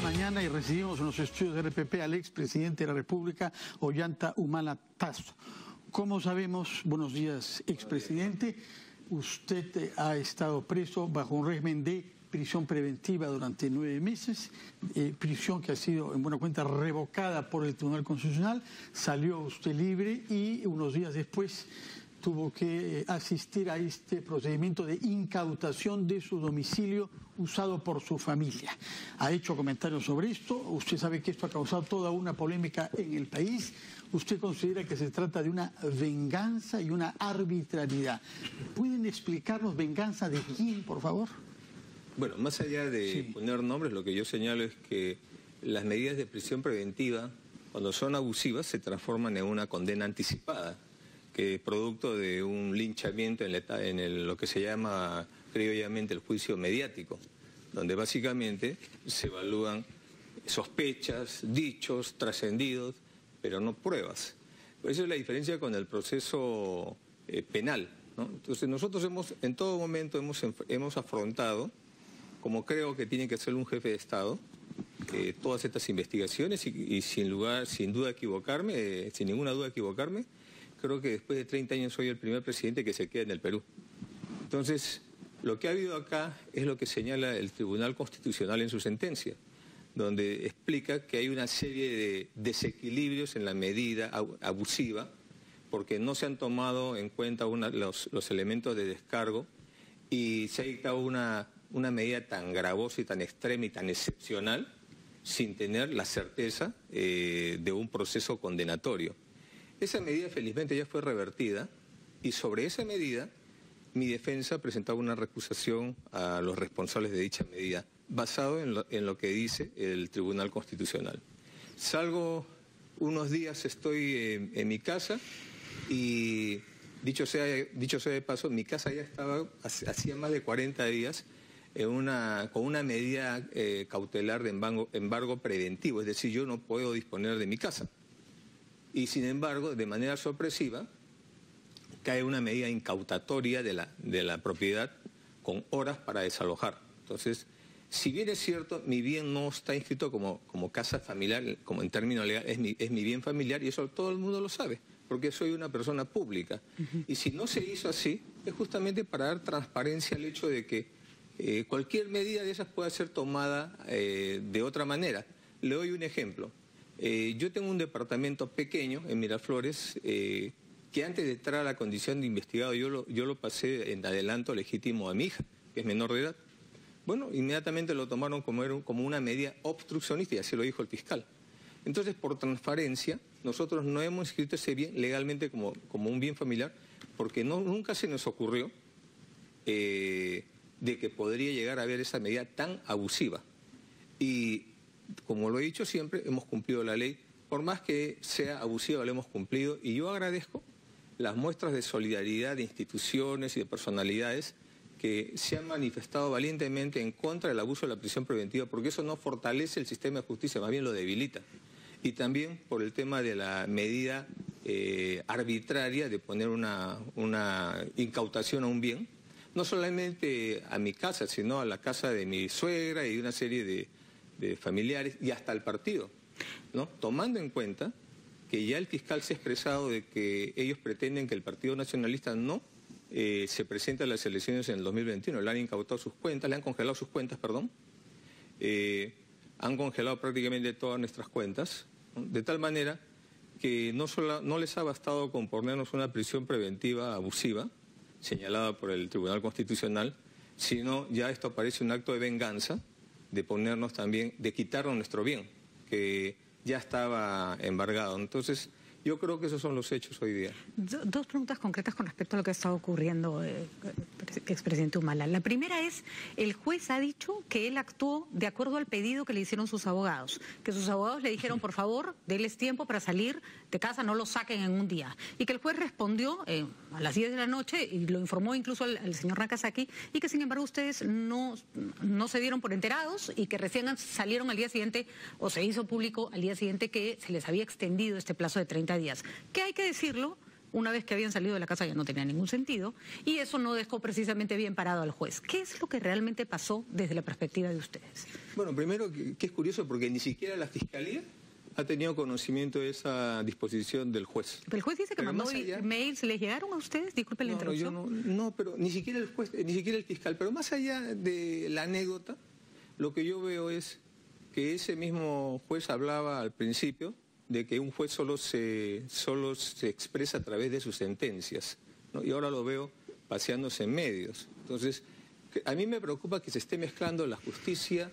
mañana y recibimos en los estudios de RPP al expresidente de la República, Ollanta Humala Tasso. Como sabemos, buenos días, expresidente, usted ha estado preso bajo un régimen de prisión preventiva durante 9 meses, prisión que ha sido en buena cuenta revocada por el Tribunal Constitucional. Salió usted libre y unos días después tuvo que asistir a este procedimiento de incautación de su domicilio usado por su familia. Ha hecho comentarios sobre esto. Usted sabe que esto ha causado toda una polémica en el país. ¿Usted considera que se trata de una venganza y una arbitrariedad? ¿Pueden explicarnos venganza de quién, por favor? Bueno, más allá de poner nombres, lo que yo señalo es que las medidas de prisión preventiva, cuando son abusivas, se transforman en una condena anticipada, que es producto de un linchamiento en lo que se llama criollamente el juicio mediático, donde básicamente se evalúan sospechas, dichos, trascendidos, pero no pruebas. Por eso es la diferencia con el proceso penal, ¿no? Entonces nosotros en todo momento hemos afrontado, como creo que tiene que hacer un jefe de Estado, todas estas investigaciones y sin ninguna duda equivocarme, creo que después de 30 años soy el primer presidente que se queda en el Perú. Entonces, lo que ha habido acá es lo que señala el Tribunal Constitucional en su sentencia, donde explica que hay una serie de desequilibrios en la medida abusiva, porque no se han tomado en cuenta los elementos de descargo y se ha dictado una medida tan gravosa y tan extrema y tan excepcional sin tener la certeza de un proceso condenatorio. Esa medida felizmente ya fue revertida y sobre esa medida mi defensa presentaba una recusación a los responsables de dicha medida, basado en lo que dice el Tribunal Constitucional. Salgo unos días, estoy en mi casa y dicho sea de paso, mi casa ya estaba hacía más de 40 días con una medida cautelar de embargo preventivo, es decir, yo no puedo disponer de mi casa. Y sin embargo, de manera sorpresiva, cae una medida incautatoria de la propiedad con horas para desalojar. Entonces, si bien es cierto, mi bien no está inscrito como casa familiar, como en términos legales, es mi bien familiar y eso todo el mundo lo sabe, porque soy una persona pública. Y si no se hizo así, es justamente para dar transparencia al hecho de que cualquier medida de esas puede ser tomada de otra manera. Le doy un ejemplo. Yo tengo un departamento pequeño en Miraflores que antes de entrar a la condición de investigado yo lo pasé en adelanto legítimo a mi hija, que es menor de edad. Bueno, inmediatamente lo tomaron como una medida obstruccionista y así lo dijo el fiscal. Entonces, por transparencia, nosotros no hemos inscrito ese bien legalmente como un bien familiar porque nunca se nos ocurrió de que podría llegar a haber esa medida tan abusiva. Y como lo he dicho siempre, hemos cumplido la ley. Por más que sea abusiva, lo hemos cumplido. Y yo agradezco las muestras de solidaridad de instituciones y de personalidades que se han manifestado valientemente en contra del abuso de la prisión preventiva, porque eso no fortalece el sistema de justicia, más bien lo debilita. Y también por el tema de la medida arbitraria de poner una incautación a un bien, no solamente a mi casa, sino a la casa de mi suegra y una serie de familiares y hasta el partido, ¿no? Tomando en cuenta que ya el fiscal se ha expresado de que ellos pretenden que el Partido Nacionalista no se presente a las elecciones en el 2021. Le han incautado sus cuentas, le han congelado sus cuentas, perdón. Han congelado prácticamente todas nuestras cuentas, ¿no? De tal manera que no les ha bastado con ponernos una prisión preventiva abusiva, señalada por el Tribunal Constitucional, sino ya esto parece un acto de venganza, de quitarnos nuestro bien, que ya estaba embargado. Entonces, yo creo que esos son los hechos hoy día. Dos preguntas concretas con respecto a lo que ha estado ocurriendo, expresidente Humala. La primera es, el juez ha dicho que él actuó de acuerdo al pedido que le hicieron sus abogados, que sus abogados le dijeron, por favor, denles tiempo para salir de casa, no lo saquen en un día. Y que el juez respondió a las 10 de la noche y lo informó incluso al señor Nakazaki, y que sin embargo ustedes no se dieron por enterados y que recién salieron al día siguiente, o se hizo público al día siguiente, que se les había extendido este plazo de 30 días. Que hay que decirlo, Una vez que habían salido de la casa ya no tenía ningún sentido, y eso no dejó precisamente bien parado al juez. ¿Qué es lo que realmente pasó desde la perspectiva de ustedes? Bueno, primero que es curioso porque ni siquiera la Fiscalía ha tenido conocimiento de esa disposición del juez. Pero el juez dice que mandó mails, ¿les llegaron a ustedes? Disculpen la interrupción. No, pero ni siquiera el juez, ni siquiera el fiscal. Pero más allá de la anécdota, lo que yo veo es que ese mismo juez hablaba al principio de que un juez solo se expresa a través de sus sentencias, ¿no? Y ahora lo veo paseándose en medios. Entonces, a mí me preocupa que se esté mezclando la justicia,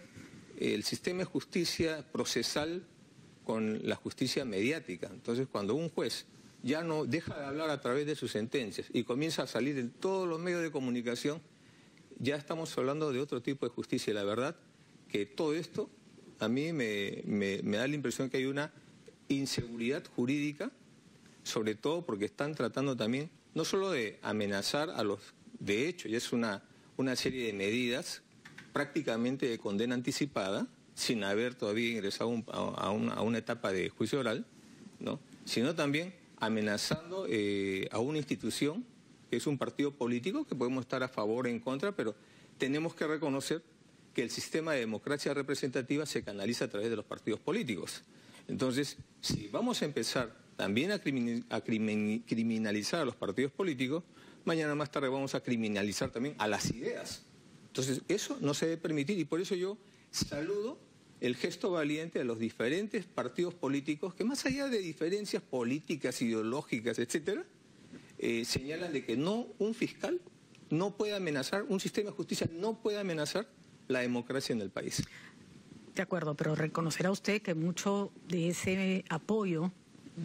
el sistema de justicia procesal con la justicia mediática. Entonces, cuando un juez ya no deja de hablar a través de sus sentencias y comienza a salir en todos los medios de comunicación, ya estamos hablando de otro tipo de justicia. Y la verdad que todo esto a mí me da la impresión que hay una inseguridad jurídica, sobre todo porque están tratando también no solo de amenazar a los... De hecho, ya es una serie de medidas prácticamente de condena anticipada, sin haber todavía ingresado a una etapa de juicio oral, ¿no? Sino también amenazando a una institución que es un partido político, que podemos estar a favor o en contra, pero tenemos que reconocer que el sistema de democracia representativa se canaliza a través de los partidos políticos. Entonces, si vamos a empezar también a criminalizar a los partidos políticos, mañana más tarde vamos a criminalizar también a las ideas. Entonces, eso no se debe permitir, y por eso yo saludo el gesto valiente de los diferentes partidos políticos que, más allá de diferencias políticas, ideológicas, etcétera, señalan de que no, un fiscal no puede amenazar, un sistema de justicia no puede amenazar la democracia en el país. De acuerdo, pero reconocerá usted que mucho de ese apoyo,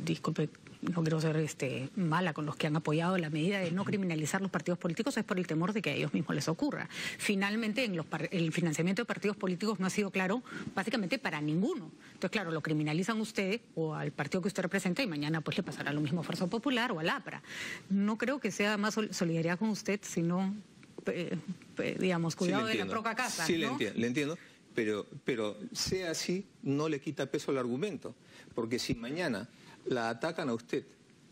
disculpe, no quiero ser mala con los que han apoyado la medida de no criminalizar los partidos políticos, es por el temor de que a ellos mismos les ocurra. Finalmente, el financiamiento de partidos políticos no ha sido claro básicamente para ninguno. Entonces, claro, lo criminalizan usted o al partido que usted representa y mañana pues le pasará lo mismo a Fuerza Popular o al APRA. No creo que sea más solidaridad con usted, sino, digamos, cuidado de la propia casa. Sí, ¿no? le entiendo. Pero sea así, no le quita peso al argumento. Porque si mañana la atacan a usted,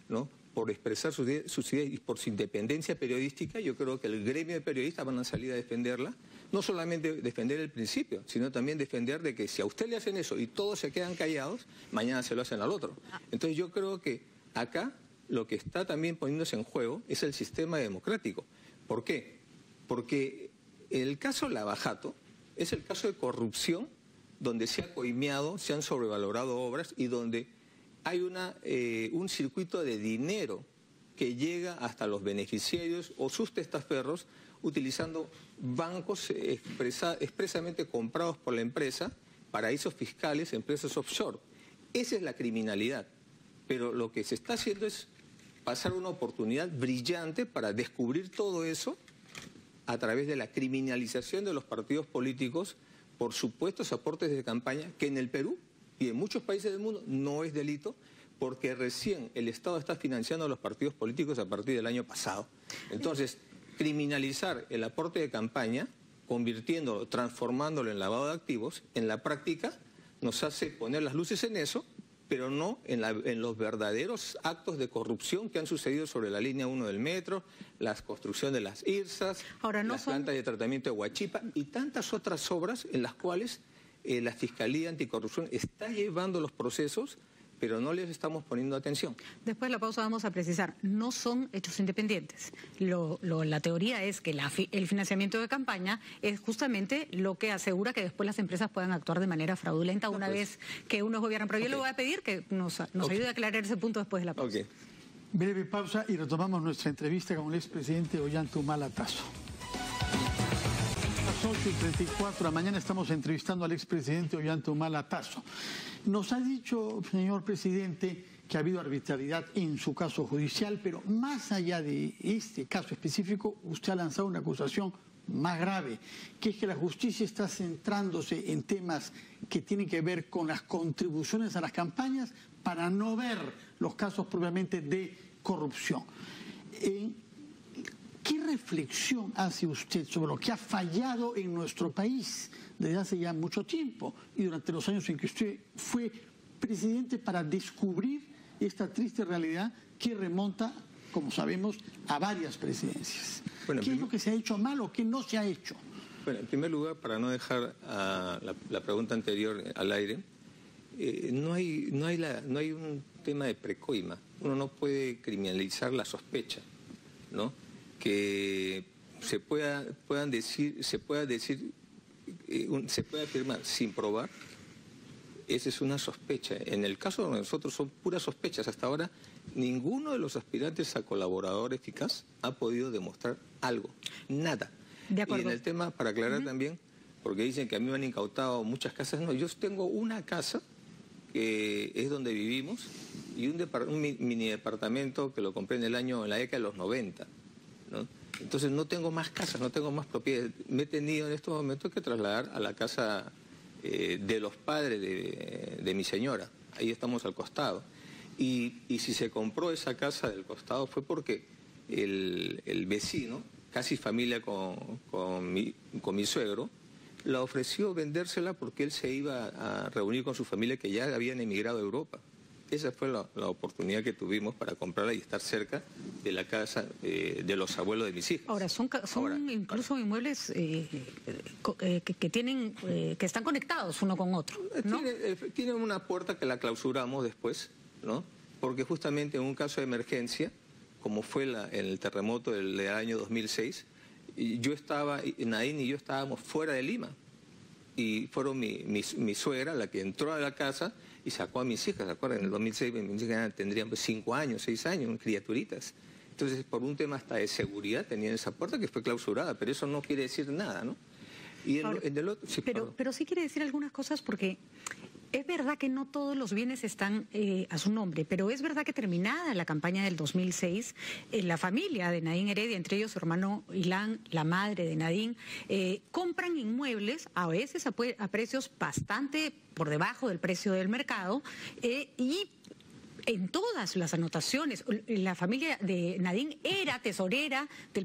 ¿no?, por expresar sus ideas y por su independencia periodística, yo creo que el gremio de periodistas van a salir a defenderla. No solamente defender el principio, sino también defender de que si a usted le hacen eso y todos se quedan callados, mañana se lo hacen al otro. Entonces yo creo que acá lo que está también poniéndose en juego es el sistema democrático. ¿Por qué? Porque el caso Lavajato es el caso de corrupción donde se ha coimeado, se han sobrevalorado obras y donde hay un circuito de dinero que llega hasta los beneficiarios o sus testaferros utilizando bancos expresamente comprados por la empresa, paraísos fiscales, empresas offshore. Esa es la criminalidad. Pero lo que se está haciendo es pasar una oportunidad brillante para descubrir todo eso a través de la criminalización de los partidos políticos por supuestos aportes de campaña, que en el Perú y en muchos países del mundo no es delito, porque recién el Estado está financiando a los partidos políticos a partir del año pasado. Entonces, criminalizar el aporte de campaña, convirtiéndolo, transformándolo en lavado de activos, en la práctica nos hace poner las luces en eso, pero no en los verdaderos actos de corrupción que han sucedido sobre la línea 1 del metro, la construcción de las IRSAs, las plantas de tratamiento de Huachipa y tantas otras obras en las cuales la Fiscalía Anticorrupción está llevando los procesos, pero no les estamos poniendo atención. Después de la pausa vamos a precisar, no son hechos independientes. La teoría es que el financiamiento de campaña es justamente lo que asegura que después las empresas puedan actuar de manera fraudulenta una vez que unos gobiernan. Pero yo le voy a pedir que nos ayude a aclarar ese punto después de la pausa. Breve pausa y retomamos nuestra entrevista con el expresidente Ollanta Humala Tasso. 8:34, mañana estamos entrevistando al expresidente Ollanta Humala Tasso. Nos ha dicho, señor presidente, que ha habido arbitrariedad en su caso judicial, pero más allá de este caso específico, usted ha lanzado una acusación más grave, que es que la justicia está centrándose en temas que tienen que ver con las contribuciones a las campañas para no ver los casos propiamente de corrupción. ¿Qué reflexión hace usted sobre lo que ha fallado en nuestro país desde hace ya mucho tiempo y durante los años en que usted fue presidente para descubrir esta triste realidad que remonta como sabemos, a varias presidencias. Bueno, ¿Qué es lo que se ha hecho mal o qué no se ha hecho? Bueno, en primer lugar, para no dejar la pregunta anterior al aire, no hay un tema de precoima. Uno no puede criminalizar la sospecha, ¿no? Que se pueda afirmar sin probar. Esa es una sospecha. En el caso de nosotros son puras sospechas. Hasta ahora ninguno de los aspirantes a colaborador eficaz ha podido demostrar algo, nada. De acuerdo. Y en el tema, para aclarar también, porque dicen que a mí me han incautado muchas casas, no, yo tengo una casa que es donde vivimos y un mini departamento que lo compré en la década de los 90, ¿no? Entonces no tengo más casas, no tengo más propiedades. Me he tenido en estos momentos que trasladar a la casa de los padres de mi señora. Ahí estamos al costado. Y si se compró esa casa del costado fue porque el vecino, casi familia con mi suegro, la ofreció vendérsela porque él se iba a reunir con su familia que ya habían emigrado a Europa. Esa fue la oportunidad que tuvimos para comprarla y estar cerca de la casa de los abuelos de mis hijas. Ahora, son incluso inmuebles que están conectados uno con otro, ¿no? Tienen una puerta que la clausuramos después, ¿no? Porque justamente en un caso de emergencia, como fue en el terremoto del año 2006, Nadine y yo estábamos fuera de Lima. Y fueron mi suegra la que entró a la casa y sacó a mis hijas. ¿Se acuerdan? En el 2006 mis hijas tendrían 5 años, 6 años, criaturitas. Entonces, por un tema hasta de seguridad, tenían esa puerta que fue clausurada, pero eso no quiere decir nada, ¿no? Y sí, pero sí quiere decir algunas cosas porque es verdad que no todos los bienes están a su nombre, pero es verdad que terminada la campaña del 2006, la familia de Nadine Heredia, entre ellos su hermano Ilan, la madre de Nadine, compran inmuebles a veces a precios bastante por debajo del precio del mercado y en todas las anotaciones, la familia de Nadine era tesorera de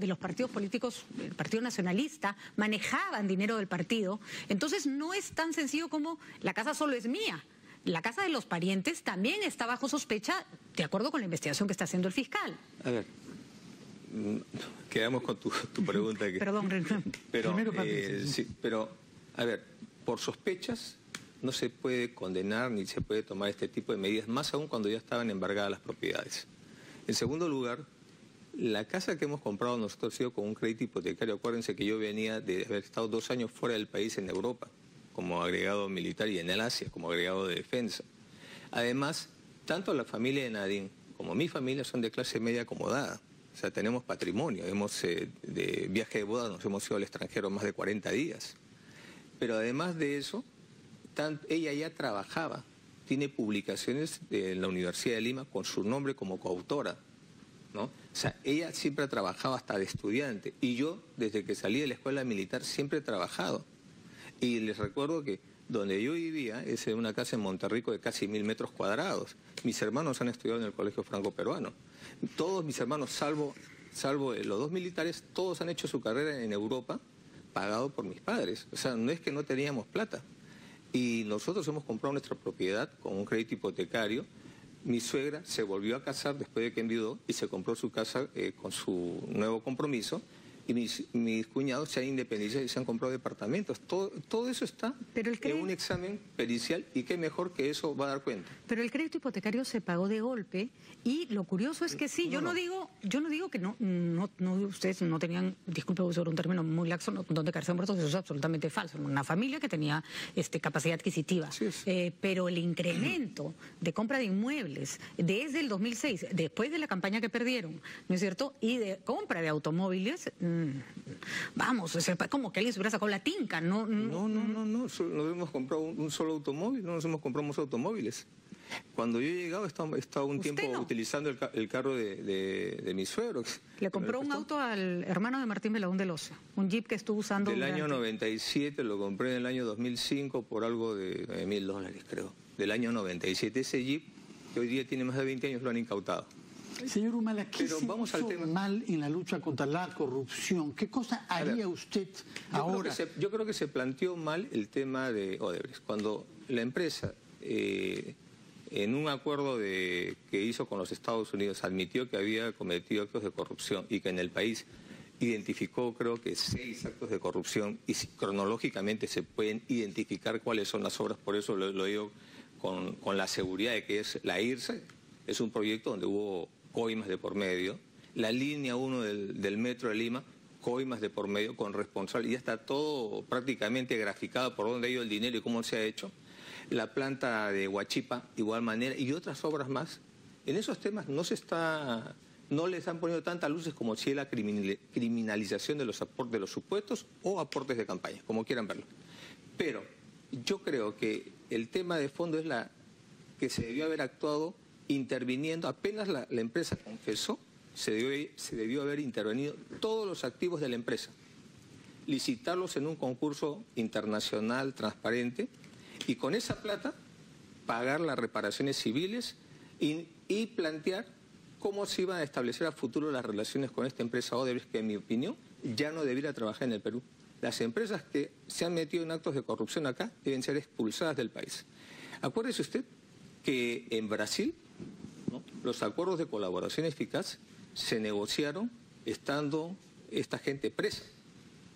los partidos políticos, el Partido Nacionalista, manejaban dinero del partido. Entonces no es tan sencillo como la casa solo es mía. La casa de los parientes también está bajo sospecha, de acuerdo con la investigación que está haciendo el fiscal. A ver, quedamos con tu pregunta. Perdón, pero, sí, pero, a ver, por sospechas no se puede condenar ni se puede tomar este tipo de medidas, más aún cuando ya estaban embargadas las propiedades. En segundo lugar, la casa que hemos comprado nosotros ha sido con un crédito hipotecario. Acuérdense que yo venía de haber estado 2 años fuera del país en Europa, como agregado militar, y en el Asia, como agregado de defensa. Además, tanto la familia de Nadine como mi familia son de clase media acomodada. O sea, tenemos patrimonio, de viaje de boda nos hemos ido al extranjero más de 40 días. Pero además de eso, ella ya trabajaba, tiene publicaciones en la Universidad de Lima con su nombre como coautora, ¿no? O sea, ella siempre ha trabajado hasta de estudiante y yo, desde que salí de la escuela militar, siempre he trabajado. Y les recuerdo que donde yo vivía es en una casa en Monterrico de casi 1000 metros cuadrados. Mis hermanos han estudiado en el Colegio Franco-Peruano. Todos mis hermanos, salvo los 2 militares, todos han hecho su carrera en Europa pagado por mis padres. O sea, no es que no teníamos plata. Y nosotros hemos comprado nuestra propiedad con un crédito hipotecario. Mi suegra se volvió a casar después de que enviudó y se compró su casa con su nuevo compromiso. Y mis cuñados se han independizado y se han comprado departamentos. Todo eso está en un examen pericial y qué mejor que eso va a dar cuenta. Pero el crédito hipotecario se pagó de golpe y lo curioso es que sí, yo no digo que no ustedes no tenían, disculpe sobre un término muy laxo, donde carecían muertos, eso es absolutamente falso. Una familia que tenía capacidad adquisitiva. Pero el incremento de compra de inmuebles desde el 2006, después de la campaña que perdieron, ¿no es cierto? Y de compra de automóviles, vamos, es como que alguien se hubiera sacado la tinca, ¿no? No, nos hemos comprado un solo automóvil, no nos hemos comprado más automóviles. Cuando yo he llegado, he estado un tiempo utilizando el carro de mi suegro. Le compró un auto al hermano de Martín Belaúnde del Ocio, un Jeep que estuvo usando. Del año 97, lo compré en el año 2005 por algo de $9.000, creo. Del año 97. Ese Jeep, que hoy día tiene más de 20 años, lo han incautado. Señor Humala, ¿qué se hizo mal en la lucha contra la corrupción? ¿Qué cosa haría usted ahora? Yo creo que se planteó mal el tema de Odebrecht. Cuando la empresa en un acuerdo que hizo con los Estados Unidos, admitió que había cometido actos de corrupción y que en el país identificó, creo que 6 actos de corrupción, y cronológicamente se pueden identificar cuáles son las obras, por eso lo digo con la seguridad de que es la IRSE, es un proyecto donde hubo coimas de por medio, la línea 1 del Metro de Lima, coimas de por medio con responsable, y ya está todo prácticamente graficado por dónde ha ido el dinero y cómo se ha hecho. La planta de Huachipa, igual manera, y otras obras más. En esos temas no les han ponido tantas luces como si es la criminalización de los aportes, de los supuestos o aportes de campaña, como quieran verlo. Pero yo creo que el tema de fondo es que se debió haber actuado interviniendo, apenas la empresa confesó, se debió haber intervenido todos los activos de la empresa, licitarlos en un concurso internacional transparente y con esa plata pagar las reparaciones civiles y plantear cómo se iban a establecer a futuro las relaciones con esta empresa Odebrecht, que en mi opinión ya no debiera trabajar en el Perú. Las empresas que se han metido en actos de corrupción acá deben ser expulsadas del país. Acuérdese usted que en Brasil, ¿no?, los acuerdos de colaboración eficaz se negociaron estando esta gente presa.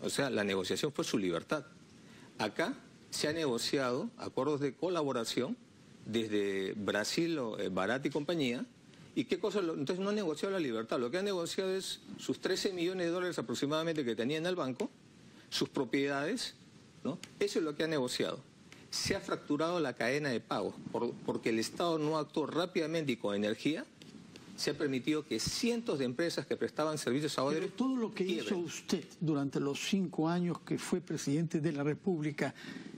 O sea, la negociación fue su libertad. Acá se han negociado acuerdos de colaboración desde Brasil, Barat y compañía. ¿Y qué cosa? Entonces no han negociado la libertad. Lo que han negociado es sus 13 millones de dólares aproximadamente que tenían en el banco, sus propiedades, ¿no? Eso es lo que han negociado. Se ha fracturado la cadena de pagos porque el Estado no actuó rápidamente y con energía. Se ha permitido que cientos de empresas que prestaban servicios a Odebrecht todo lo que hizo usted durante los 5 años que fue presidente de la República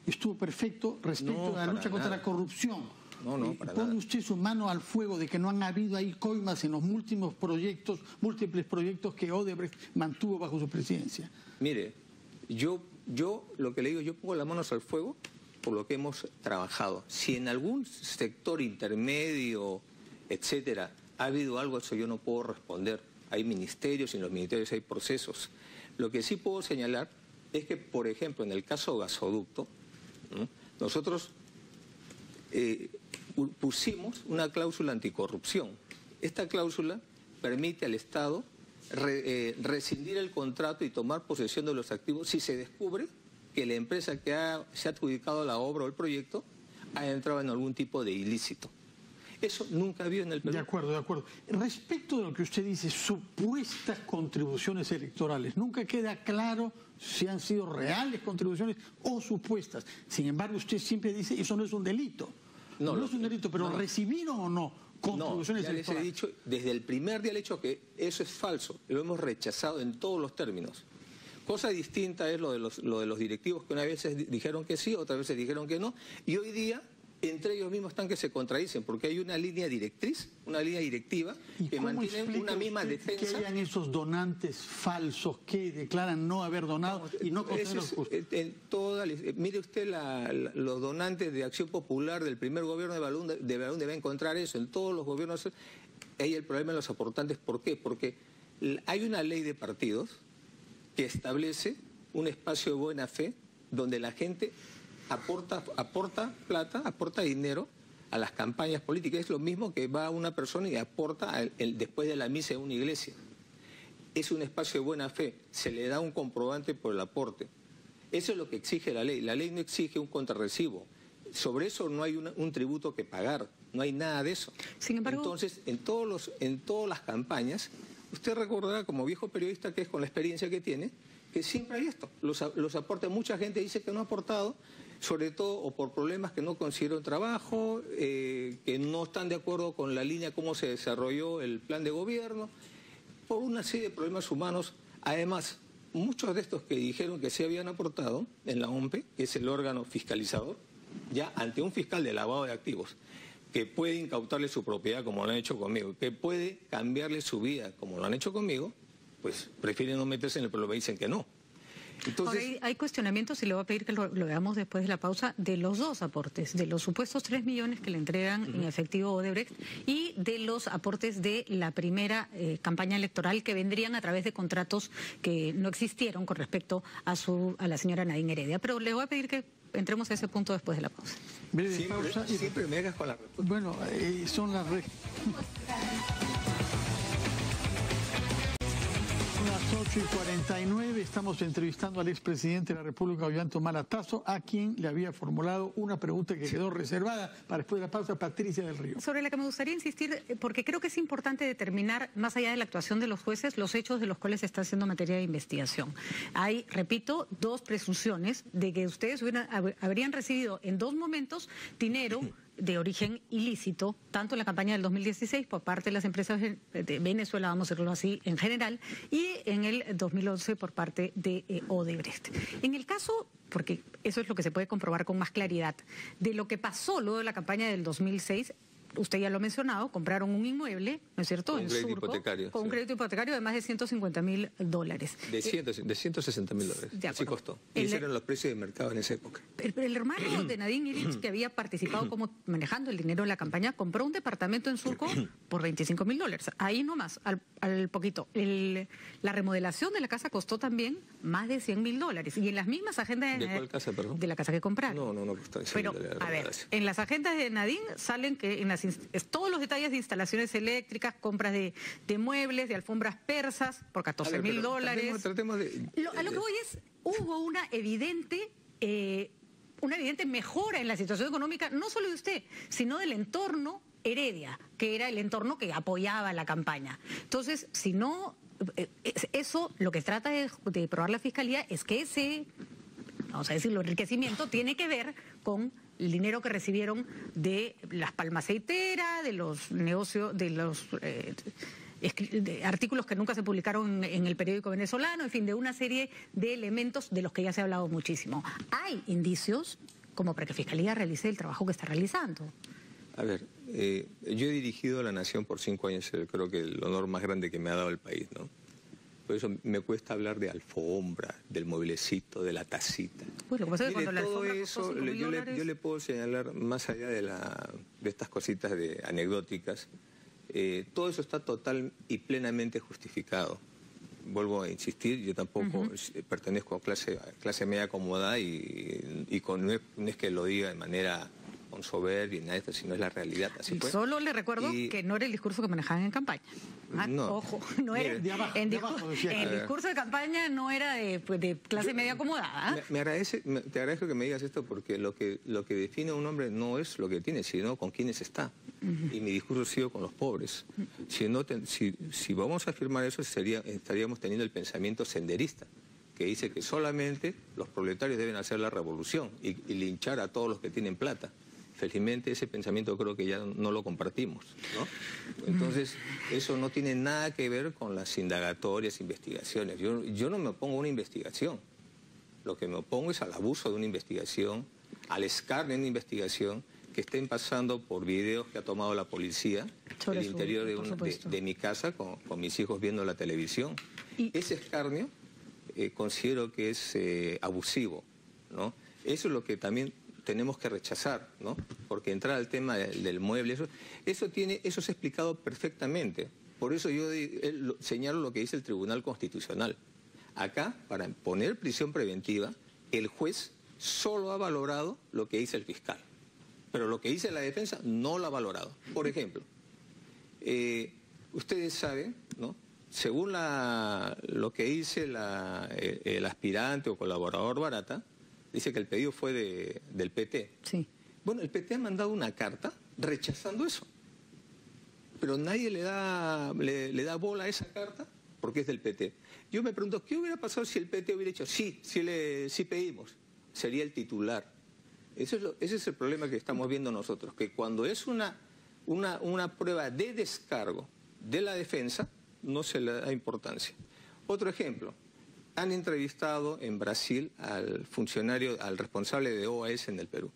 estuvo perfecto respecto a la lucha contra la corrupción. ¿Pone usted su mano al fuego de que no han habido ahí coimas en los múltiples proyectos que Odebrecht mantuvo bajo su presidencia? Mire, yo lo que le digo, yo pongo las manos al fuego por lo que hemos trabajado. Si en algún sector intermedio, etcétera, ha habido algo, eso yo no puedo responder. Hay ministerios y en los ministerios hay procesos. Lo que sí puedo señalar es que, por ejemplo, en el caso Gasoducto, ¿no?, nosotros pusimos una cláusula anticorrupción. Esta cláusula permite al Estado rescindir el contrato y tomar posesión de los activos si se descubre que la empresa que se ha adjudicado la obra o el proyecto ha entrado en algún tipo de ilícito. Eso nunca ha habido en el Perú. De acuerdo, de acuerdo. Respecto de lo que usted dice, supuestas contribuciones electorales, nunca queda claro si han sido reales contribuciones o supuestas. Sin embargo, usted siempre dice, eso no es un delito. No es un delito, pero ¿recibieron o no contribuciones electorales? Ya les he dicho, desde el primer día le he dicho que eso es falso. Lo hemos rechazado en todos los términos. Cosa distinta es lo de los directivos que una vez dijeron que sí, otras veces dijeron que no, y hoy día entre ellos mismos están que se contradicen, porque hay una línea directriz, una línea directiva que mantienen una misma defensa. Que hayan esos donantes falsos que declaran no haber donado y no conceden los justos. Mire usted los donantes de Acción Popular del primer gobierno de Balún debe encontrar eso, en todos los gobiernos hay el problema de los aportantes. ¿Por qué? Porque hay una ley de partidos que establece un espacio de buena fe donde la gente aporta plata, aporta dinero a las campañas políticas. Es lo mismo que va una persona y aporta después de la misa en una iglesia. Es un espacio de buena fe, se le da un comprobante por el aporte. Eso es lo que exige la ley. La ley no exige un contrarrecibo. Sobre eso no hay un tributo que pagar, no hay nada de eso. Sin embargo, entonces, en todas las campañas, usted recordará como viejo periodista que es con la experiencia que tiene, que siempre hay esto. Los aportes, mucha gente dice que no ha aportado, sobre todo o por problemas que no consiguieron trabajo, que no están de acuerdo con la línea cómo se desarrolló el plan de gobierno, por una serie de problemas humanos. Además, muchos de estos que dijeron que sí habían aportado en la OMPE, que es el órgano fiscalizador, ya ante un fiscal de lavado de activos, que puede incautarle su propiedad como lo han hecho conmigo, que puede cambiarle su vida como lo han hecho conmigo, pues prefieren no meterse en el problema y dicen que no. Entonces, ahora hay cuestionamientos, y le voy a pedir que lo veamos después de la pausa, de los dos aportes, de los supuestos 3 millones que le entregan en efectivo Odebrecht y de los aportes de la primera campaña electoral que vendrían a través de contratos que no existieron con respecto a la señora Nadine Heredia. Pero le voy a pedir que entremos a ese punto después de la pausa. Breve pausa. Siempre me hagas con la respuesta. Bueno, son las... Las 8:49, estamos entrevistando al expresidente de la República, Ollanta Humala Tasso, a quien le había formulado una pregunta que quedó reservada para después de la pausa, Patricia del Río. Sobre la que me gustaría insistir, porque creo que es importante determinar, más allá de la actuación de los jueces, los hechos de los cuales se está haciendo materia de investigación. Hay, repito, dos presunciones de que ustedes habrían recibido en dos momentos dinero de origen ilícito, tanto en la campaña del 2016 por parte de las empresas de Venezuela, vamos a decirlo así, en general, y en el 2011 por parte de Odebrecht. En el caso, porque eso es lo que se puede comprobar con más claridad, de lo que pasó luego de la campaña del 2006, usted ya lo ha mencionado, compraron un inmueble, ¿no es cierto?, en Surco, con un crédito hipotecario de más de $150.000. De $160.000. Así costó. Y esos eran los precios de mercado en esa época. El hermano de Nadine Illich, que había participado como manejando el dinero de la campaña, compró un departamento en Surco por $25.000. Ahí nomás, al poquito. La remodelación de la casa costó también más de $100.000. Y en las mismas agendas... ¿De cuál casa, perdón? De la casa que compraron. No costó $100.000. Pero, a ver, en las agendas de Nadine salen que en todos los detalles de instalaciones eléctricas, compras de muebles, de alfombras persas por $14.000. Tratemos de... A lo que voy es, hubo una evidente mejora en la situación económica, no solo de usted, sino del entorno Heredia, que era el entorno que apoyaba la campaña. Entonces, si no, eso lo que trata de probar la Fiscalía es que ese, vamos a decirlo, enriquecimiento tiene que ver con el dinero que recibieron de las palmas aceiteras, de los negocios, de los de artículos que nunca se publicaron en el periódico venezolano, en fin, de una serie de elementos de los que ya se ha hablado muchísimo. Hay indicios como para que Fiscalía realice el trabajo que está realizando. A ver, yo he dirigido a la Nación por 5 años, creo que el honor más grande que me ha dado el país, ¿no? Por eso me cuesta hablar de alfombra, del mueblecito, de la tacita. Pues lo que pasa es que cuando la todo alfombra eso, costó $5.000... yo le puedo señalar, más allá de estas cositas anecdóticas, todo eso está total y plenamente justificado. Vuelvo a insistir, yo tampoco pertenezco a clase media acomodada y no es que lo diga de manera con soberbia y nada de esto, sino es la realidad. Así fue. Solo le recuerdo que no era el discurso que manejaban en campaña. No. Ojo, no era. El discurso de campaña no era de clase media acomodada. Te agradezco que me digas esto porque lo que define a un hombre no es lo que tiene, sino con quiénes está. Y mi discurso ha sido con los pobres. Si vamos a afirmar eso, estaríamos teniendo el pensamiento senderista, que dice que solamente los proletarios deben hacer la revolución y linchar a todos los que tienen plata. Felizmente ese pensamiento creo que ya no lo compartimos, ¿no? Entonces, eso no tiene nada que ver con las indagatorias, investigaciones. Yo no me opongo a una investigación. Lo que me opongo es al abuso de una investigación, al escarnio de una investigación, que estén pasando por videos que ha tomado la policía en el interior de mi casa con mis hijos viendo la televisión. Ese escarnio considero que es abusivo, ¿no? Eso es lo que también tenemos que rechazar, ¿no? Porque entrar al tema del mueble, eso se ha explicado perfectamente. Por eso yo señalo lo que dice el Tribunal Constitucional. Acá, para poner prisión preventiva, el juez solo ha valorado lo que dice el fiscal. Pero lo que dice la defensa no lo ha valorado. Por ejemplo, ustedes saben, ¿no?, según lo que dice el aspirante o colaborador Barata, dice que el pedido fue del PT. Sí. Bueno, el PT ha mandado una carta rechazando eso. Pero nadie le da bola a esa carta porque es del PT. Yo me pregunto, ¿qué hubiera pasado si el PT hubiera dicho, sí pedimos? Sería el titular. Ese es el problema que estamos viendo nosotros, que cuando es una prueba de descargo de la defensa, no se le da importancia. Otro ejemplo, han entrevistado en Brasil al responsable de OAS en el Perú.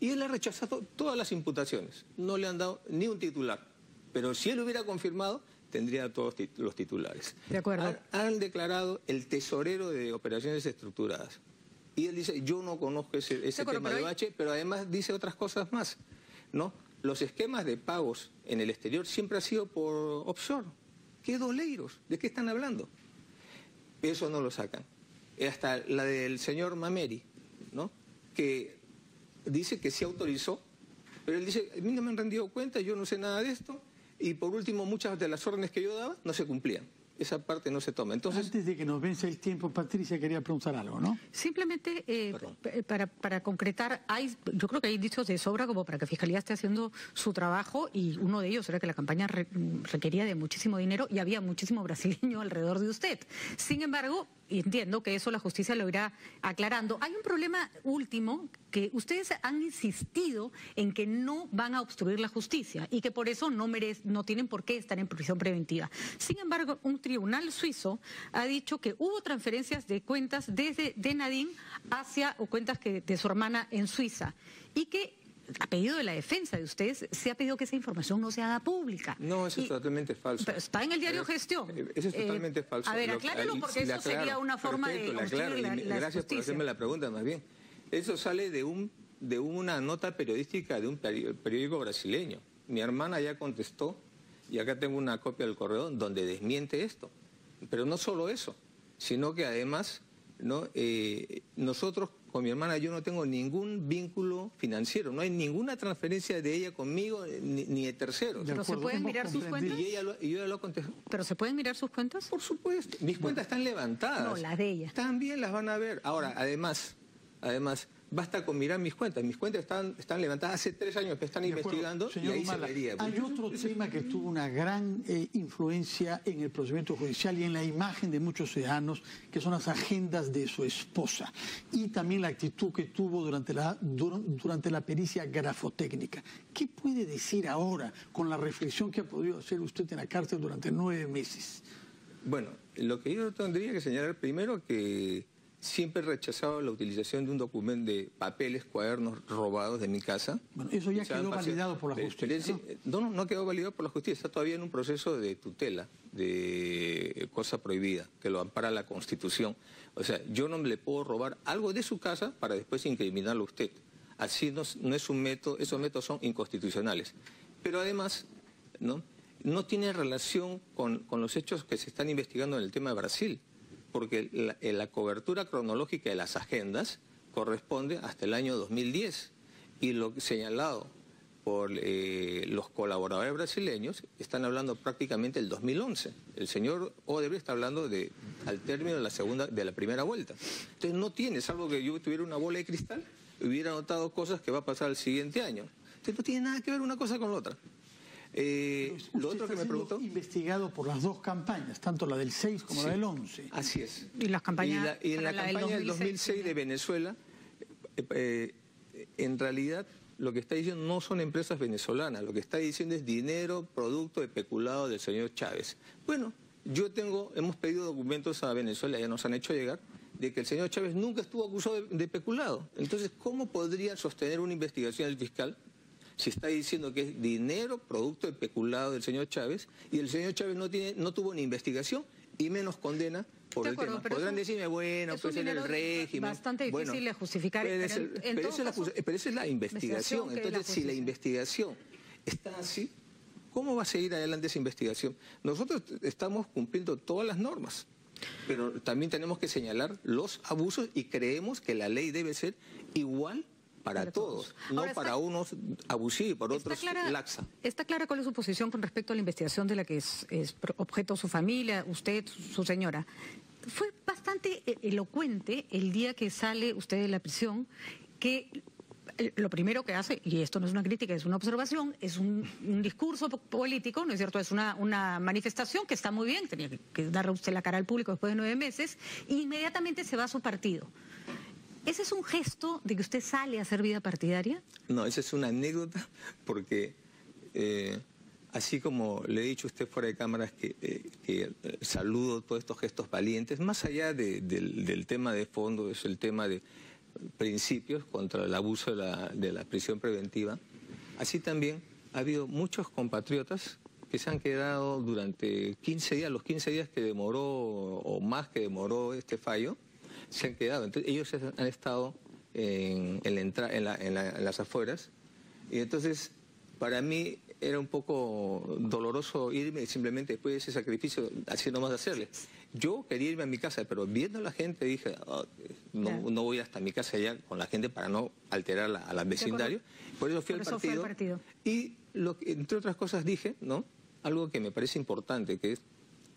Y él ha rechazado todas las imputaciones, no le han dado ni un titular. Pero si él hubiera confirmado, tendría todos los titulares. De acuerdo. Han declarado el tesorero de operaciones estructuradas. Y él dice, yo no conozco ese tema de Bache, pero además dice otras cosas más, ¿no? Los esquemas de pagos en el exterior siempre ha sido por offshore. ¿Qué doleiros? ¿De qué están hablando? Eso no lo sacan. Hasta la del señor Mameri, ¿no?, que dice que sí autorizó, pero él dice, a mí no me han rendido cuentas, yo no sé nada de esto, y por último muchas de las órdenes que yo daba no se cumplían. Esa parte no se toma. Entonces, antes de que nos vence el tiempo, Patricia quería preguntar algo, ¿no? Simplemente para concretar, yo creo que hay dichos de sobra como para que Fiscalía esté haciendo su trabajo, y uno de ellos era que la campaña requería de muchísimo dinero y había muchísimo brasileño alrededor de usted. Sin embargo, y entiendo que eso la justicia lo irá aclarando. Hay un problema último, que ustedes han insistido en que no van a obstruir la justicia y que por eso no tienen por qué estar en prisión preventiva. Sin embargo, un tribunal suizo ha dicho que hubo transferencias de cuentas desde de Nadine hacia cuentas de su hermana en Suiza, y que a pedido de la defensa de ustedes se ha pedido que esa información no se haga pública. No, eso es totalmente falso. Pero está en el diario Gestión. Eso es totalmente falso. A ver, aclárelo, porque eso sería una forma de construir la gracias por hacerme la pregunta, más bien. Eso sale de una nota periodística de un periódico brasileño. Mi hermana ya contestó, y acá tengo una copia del correo donde desmiente esto. Pero no solo eso, sino que además, ¿no? Nosotros, con mi hermana, yo no tengo ningún vínculo financiero, no hay ninguna transferencia de ella conmigo ni de terceros. ¿Pero se pueden mirar sus cuentas? Y ella lo contestó. ¿Pero se pueden mirar sus cuentas? Por supuesto. Mis cuentas están levantadas. No, las de ella. También las van a ver. Ahora, además, basta con mirar mis cuentas. Mis cuentas están levantadas hace 3 años que están investigando, y ahí Humala, se vería. hay otro tema que tuvo una gran influencia en el procedimiento judicial y en la imagen de muchos ciudadanos, que son las agendas de su esposa y también la actitud que tuvo durante la pericia grafotécnica. ¿Qué puede decir ahora con la reflexión que ha podido hacer usted en la cárcel durante 9 meses? Bueno, lo que yo tendría que señalar primero, que siempre he rechazado la utilización de un documento de papeles, cuadernos robados de mi casa. Bueno, eso ya quedó validado por la justicia, ¿no? No quedó validado por la justicia, está todavía en un proceso de tutela, de cosa prohibida, que lo ampara la Constitución. O sea, yo no le puedo robar algo de su casa para después incriminarlo a usted. Así no es un método, esos métodos son inconstitucionales. Pero además, no tiene relación con los hechos que se están investigando en el tema de Brasil, porque la cobertura cronológica de las agendas corresponde hasta el año 2010, y lo señalado por los colaboradores brasileños están hablando prácticamente del 2011. El señor Odebrecht está hablando al término de la primera vuelta. Entonces no tiene, salvo que yo tuviera una bola de cristal, hubiera notado cosas que va a pasar el siguiente año. Entonces no tiene nada que ver una cosa con la otra. Lo otro que me preguntó, investigado por las 2 campañas, tanto la del 6 como la del 11. Así es. Y las campañas, y en la campaña del 2006 de Venezuela, en realidad lo que está diciendo no son empresas venezolanas, lo que está diciendo es dinero producto de peculado del señor Chávez. Bueno, hemos pedido documentos a Venezuela, ya nos han hecho llegar, de que el señor Chávez nunca estuvo acusado de peculado. Entonces, ¿cómo podría sostener una investigación el fiscal si está diciendo que es dinero producto de peculado del señor Chávez, y el señor Chávez no tuvo ni investigación y menos condena por el tema? Podrán decirme, bueno, puede ser el régimen. Bastante difícil de justificar. Pero esa es la investigación. Entonces, si la investigación está así, ¿cómo va a seguir adelante esa investigación? Nosotros estamos cumpliendo todas las normas, pero también tenemos que señalar los abusos, y creemos que la ley debe ser igual para todos, no para unos abusivos y para otros laxa. ¿Está clara cuál es su posición con respecto a la investigación de la que es objeto su familia, usted, su señora? Fue bastante elocuente el día que sale usted de la prisión, que lo primero que hace, y esto no es una crítica, es una observación, es un discurso político, ¿no es cierto? Es una manifestación que está muy bien, tenía que darle usted la cara al público después de 9 meses, e inmediatamente se va a su partido. ¿Ese es un gesto de que usted sale a hacer vida partidaria? No, esa es una anécdota, porque así como le he dicho a usted fuera de cámaras que saludo todos estos gestos valientes, más allá del tema de fondo, es el tema de principios contra el abuso de la prisión preventiva, así también ha habido muchos compatriotas que se han quedado durante 15 días, los 15 días que demoró o más que demoró este fallo, se han quedado. Entonces, ellos han estado en las afueras, y entonces para mí era un poco doloroso irme simplemente después de ese sacrificio, así nomás de hacerle. Yo quería irme a mi casa, pero viendo a la gente dije, no voy hasta mi casa ya con la gente para no alterar a la vecindario. Por eso fui al partido. Y entre otras cosas dije, ¿no?, algo que me parece importante, que es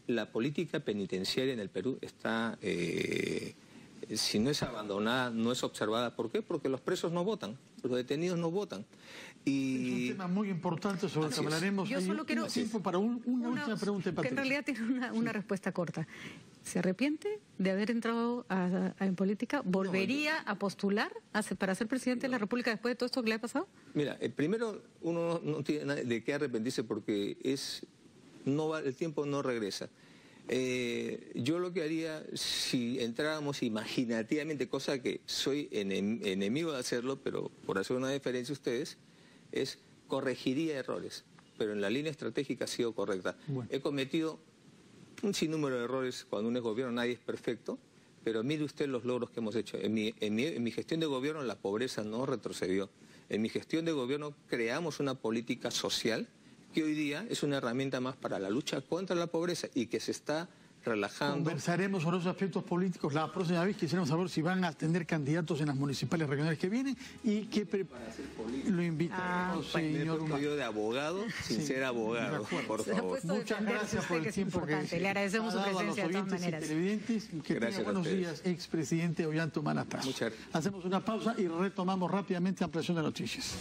la política penitenciaria en el Perú está, si no es abandonada, no es observada. ¿Por qué? Porque los presos no votan, los detenidos no votan. Y es un tema muy importante sobre el que hablaremos. Yo solo quiero tiempo para una última pregunta, que en realidad tiene una respuesta corta. ¿Se arrepiente de haber entrado en política? ¿Volvería a postular para ser presidente de la República después de todo esto que le ha pasado? Mira, primero uno no tiene nada de qué arrepentirse porque el tiempo no regresa. Yo lo que haría, si entráramos imaginativamente, cosa que soy enemigo de hacerlo, pero por hacer una diferencia a ustedes, es corregiría errores, pero en la línea estratégica ha sido correcta. Bueno. He cometido un sinnúmero de errores. Cuando uno es gobierno nadie es perfecto, pero mire usted los logros que hemos hecho. En mi gestión de gobierno la pobreza no retrocedió. En mi gestión de gobierno creamos una política social que hoy día es una herramienta más para la lucha contra la pobreza y que se está relajando. Conversaremos sobre esos aspectos políticos la próxima vez. Quisiéramos saber si van a tener candidatos en las municipales regionales que vienen y qué lo invitamos, señor Humala. Yo de abogado sin ser abogado, por favor. Muchas gracias por el tiempo que le agradecemos su presencia de todas maneras. Televidentes, que tenga buenos días, expresidente Ollanta Humala Tasso. Hacemos una pausa y retomamos rápidamente Ampliación de Noticias.